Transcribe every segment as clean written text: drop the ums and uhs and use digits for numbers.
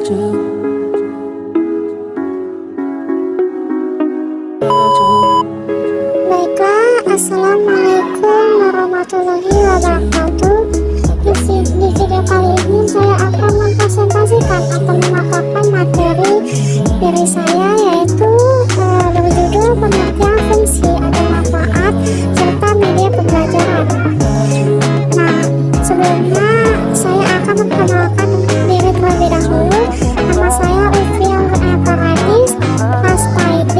Baiklah, assalamualaikum warahmatullahi wabarakatuh. Di video kali ini saya akan mempresentasikan atau memaparkan materi dari saya, yaitu berjudul pengertian fungsi atau manfaat serta media pembelajaran. Nah, sebelumnya saya akan memperkenalkan diri terlebih dahulu. Nama saya Ufiya Paradis, kelas PAID,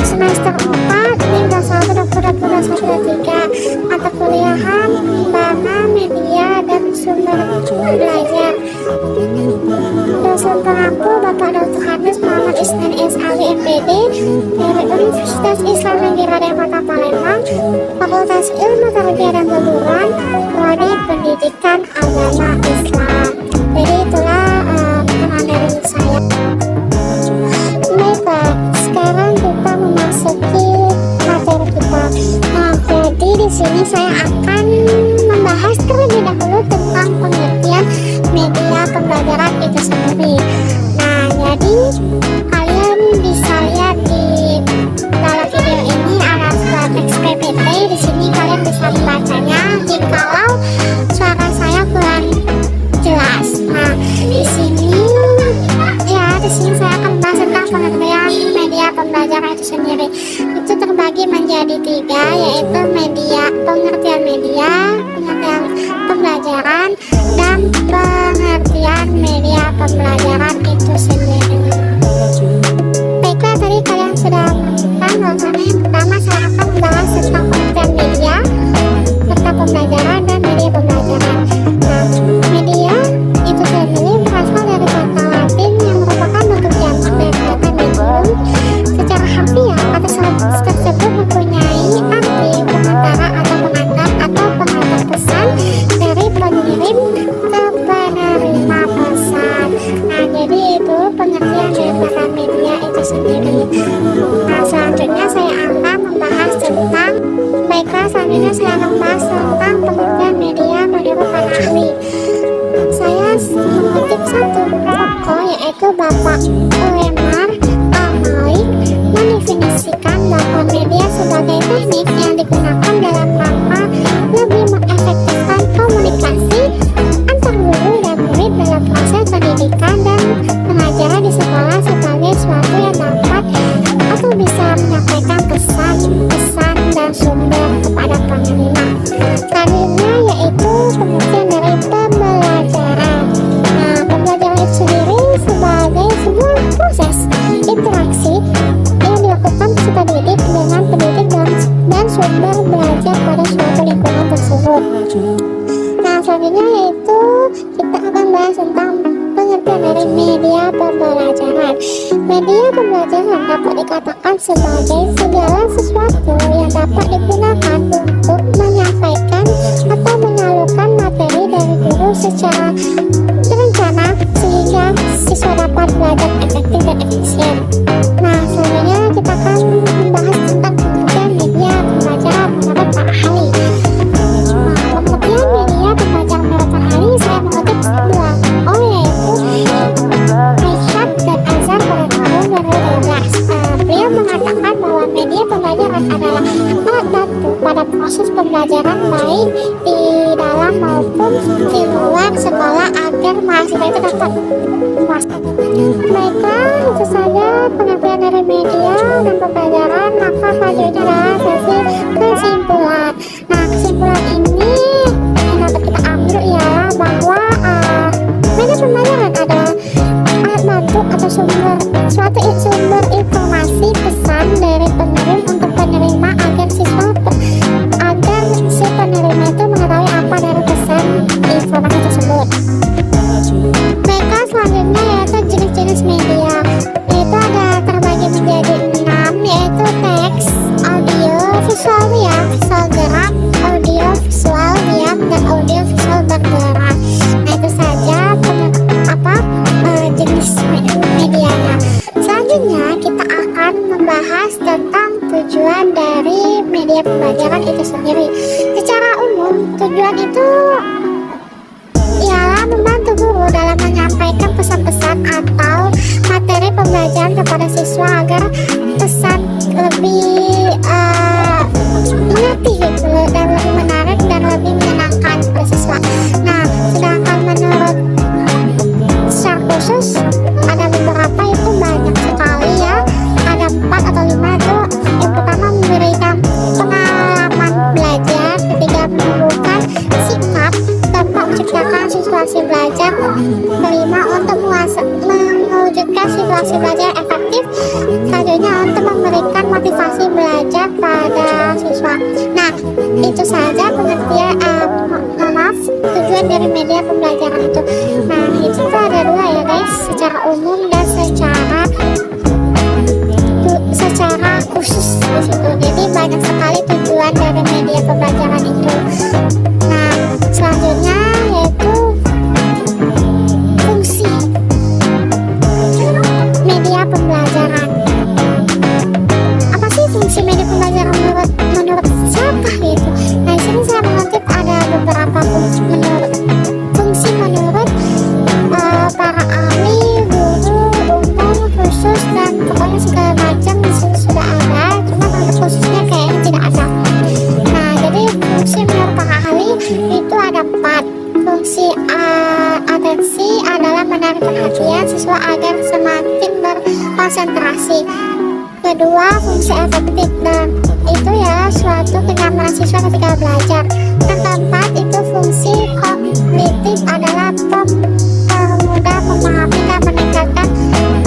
semester 4, NIM 21/2021/3, mata kuliahan Pengembangan Media dan Sumber Belajar. Dosen pengampu Bapak Dr. Hadis Muhammad Isnan SAW MPD dari Universitas Islam Negeri Raden Kota Palembang, Fakultas Ilmu Tarbiyah dan Keguruan, Prodi Pendidikan Agama Islam. Jadi itulah perkenalan dari saya. Baiklah, sekarang kita memasuki materi kita. Nah, jadi di sini saya akan membahas terlebih dahulu tentang pengertian media pembelajaran itu sendiri. Nah, jadi kalian bisa lihat di dalam video ini ada sebuah teks PPT. Di sini kalian bisa membacanya jikalau suara saya kurang jelas. Nah, di sini saya akan membahas tentang pengertian media pembelajaran itu sendiri. Itu terbagi menjadi 3, yaitu pengertian media, pengertian pembelajaran, dan pengertian media pembelajaran itu sendiri. Baiklah, tadi kalian sudah menentukan bahwasannya yang pertama saya akan membahas tentang pengertian media serta pembelajaran dan media pembelajaran. Nah, media itu sendiri berasal dari kata Latin yang merupakan bentuk jamak dari kata medium. Secara harfiah, kata tersebut mempunyai arti pengantara atau pengantar atau pengantar pesan dari pengirim ke penerima pesan. Nah, jadi itu pengertian dari kata media itu sendiri. Nah, selanjutnya saya akan membahas tentang pengertian media menurut para ahli. Saya mengutip satu tokoh, yaitu Bapak Uemar Al-Malik, mendefinisikan bahwa media sebagai teknik yang digunakan dalam rangka lebih mengefektifkan komunikasi antar guru dan murid dalam proses pendidikan dan pengajaran di sekolah sebagai suatu yang dapat atau bisa menyampaikan pesan dan sumber kepada penerima. Selanjutnya yaitu pengertian dari pembelajaran. Nah, pembelajaran itu sendiri sebagai sebuah proses interaksi yang dilakukan peserta didik dengan pendidik dan sumber belajar pada suatu lingkungan tersebut. Nah, selanjutnya yaitu kita akan bahas tentang pengertian dari media pembelajaran. Media pembelajaran dapat dikatakan sebagai segala sesuatu yang dapat digunakan untuk menyampaikan atau menyalurkan materi dari guru secara terencana sehingga siswa dapat belajar efektif dan efisien. Nah, selanjutnya kita akan membahas tentang pengertian media pembelajaran menurut para ahli. Nah, pengertian media pembelajaran menurut para ahli saya mengutip dua, yaitu Aisyah dan Azhar pada tahun 2012. Beliau mengatakan bahwa media pembelajaran adalah alat bantu pada proses pembelajaran baik di dalam maupun di luar sekolah agar mahasiswa itu dapat puas. Baiklah, itu saja pengertian dari media dan pembelajaran. Maka selanjutnya adalah sesi kesimpulan. Nah, kesimpulan ini yang dapat kita ambil ialah bahwa media pembelajaran adalah alat bantu atau suatu sumber informasi pesan dari pengirim untuk penerima agar si penerima itu mengetahui apa dari pesan informasi tersebut. Baiklah, selanjutnya yaitu jenis-jenis media. Itu ada terbagi menjadi 6, yaitu teks, audio, visual, visual gerak, audio, visual, pesan-pesan atau materi pembelajaran kepada siswa agar pesan lebih mengerti gitu dan lebih menarik dan lebih menyenangkan pada siswa. Nah, sedangkan menurut secara khusus ada beberapa, itu banyak sekali ya, ada 4 atau 5 itu. Yang pertama, memberikan pengalaman belajar. Ketiga, menumbuhkan sikap. Keempat, menciptakan situasi belajar. Kelima, untuk mewujudkan situasi belajar efektif. Selanjutnya, untuk memberikan motivasi belajar pada siswa. Nah, itu saja pengertian tujuan dari media pembelajaran itu. Nah, itu tuh ada 2 ya guys, secara umum dan secara khusus di situ. Jadi banyak sekali tujuan dari media pembelajaran itu. Nah, selanjutnya yaitu fungsi media pembelajaran. Apa sih fungsi media pembelajaran menurut siapa gitu? Nah, di sini saya mengutip ada beberapa fungsi menurut para ahli, guru, umum, khusus, dan pokoknya segala macam di sini sudah ada. Cuma untuk khususnya kayaknya tidak ada. Nah, jadi fungsi menurut para ahli itu ada 4. Fungsi atensi adalah menarik perhatian siswa agar semakin berkonsentrasi. Kedua, fungsi efektif, dan itu ya suatu kenyamanan siswa ketika belajar. Dan keempat, itu fungsi kognitif adalah mempermudah memahami dan meningkatkan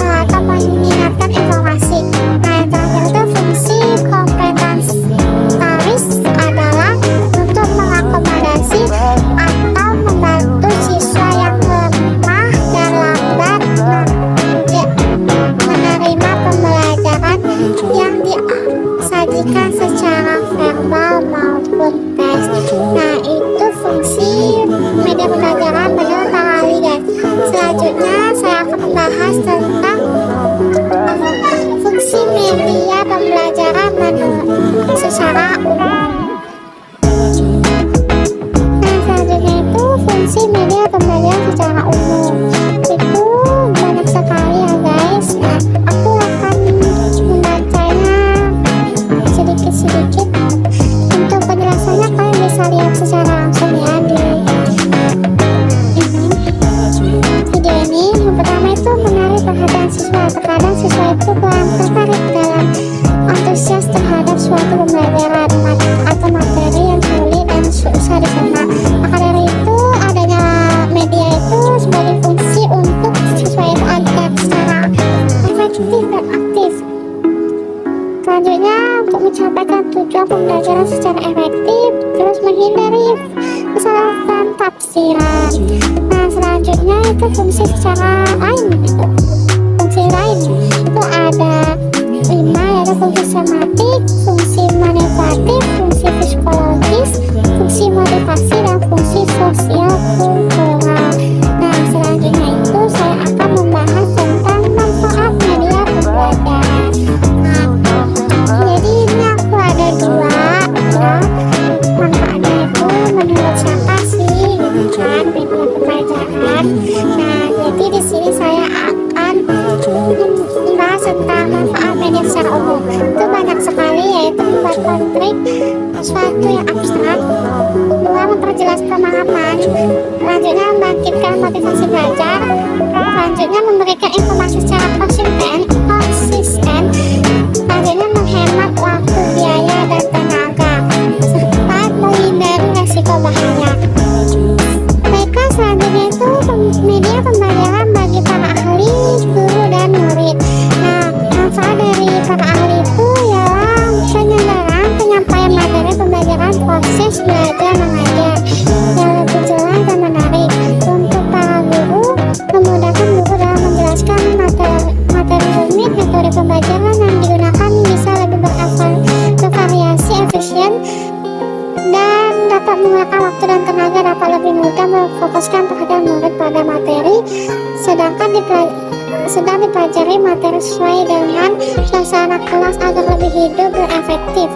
atau mengingatkan informasi. Nah, yang terakhir itu fungsi komplementaris adalah untuk mengakomodasi atau membantu siswa yang lemah dan lambat menerima pembelajaran yang disajikan secara verbal maupun teks. Nah, itu fungsi media pembelajaran menurut para ahli guys. Selanjutnya saya akan membahas tentang fungsi media pembelajaran secara umum. Nah, selanjutnya itu fungsi media pembelajaran secara umum. Itu banyak sekali ya guys. Nah, aku akan membacanya sedikit-sedikit. Untuk penjelasannya kalian bisa lihat secara langsung ya di video ini. Yang pertama itu menarik perhatian siswa. Terkadang siswa itu kurang tertarik dalam antusias terhadap suatu pembelajaran atau materi yang sulit dan susah dicerna. Maka dari itu adanya media itu sebagai fungsi untuk siswa itu agar secara efektif dan aktif. Selanjutnya, untuk mencapai tujuan pembelajaran secara efektif, terus menghindari kesalahan tafsiran. Nah, selanjutnya itu fungsi secara lain. Fungsi lain itu ada 5, yaitu fungsi sematik, fungsi manipulatif, fungsi psikologis, fungsi motivasi, dan fungsi sosial kultural. Nah, selanjutnya itu saya akan membahas tentang manfaat media pembelajaran. Jadi ini aku ada 2 ya, manfaatnya itu menurut siapa sih gitu kan media pembelajaran. Nah, jadi di sini saya akan membahas tentang manfaat media secara umum. Itu banyak sekali, yaitu membuat kontrik suatu yang abstrak. 2, memperjelas pemahaman. Selanjutnya, membangkitkan motivasi belajar. Selanjutnya, memberikan informasi secara konsisten. Selanjutnya, menghemat waktu, biaya, dan tenaga, serta menghindari resiko bahaya. Baiklah, selanjutnya itu media pembelajaran bagi para ahli, guru, dan murid. Nah, manfaat dari para ahli itu ialah penyelenggaraan penyampaian materi pembelajaran, proses belajar mengajar yang lebih jelas dan menarik. Untuk para guru, memudahkan guru dalam menjelaskan materi rumit. Metode pembelajaran yang digunakan bisa lebih bervariasi, efisien, dan dapat menggunakan waktu dan tenaga, dapat lebih mudah memfokuskan perhatian murid pada materi sedang dipelajari materi sesuai dengan suasana kelas agar lebih hidup dan efektif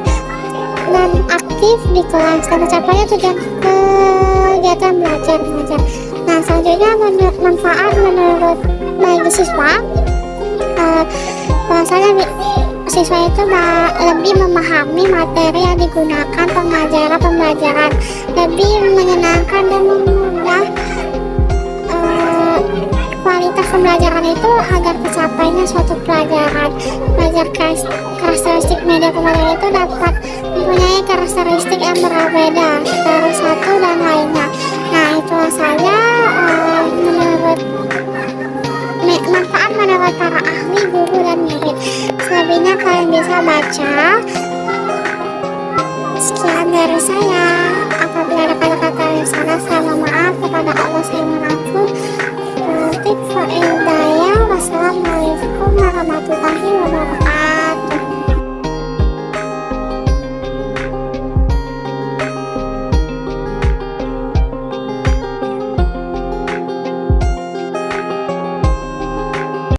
dan aktif di kelas dan tercapainya tujuan kegiatan belajar mengajar. Nah, Selanjutnya manfaat menurut bagi siswa, bahwasanya siswa itu lebih memahami materi yang digunakan, pembelajaran lebih menyenangkan dan memudah. Kualitas pembelajaran itu agar tercapainya suatu pelajaran. Belajar karakteristik media pembelajaran itu dapat mempunyai karakteristik yang berbeda dari satu dan lainnya. Nah, itulah saja menurut manfaat menurut para ahli, guru, dan murid. Selebihnya kalian bisa baca. Sekian dari saya. Apabila ada kata-kata yang salah, saya mohon maaf. Kepada Allah saya mohon ampun. Thank you for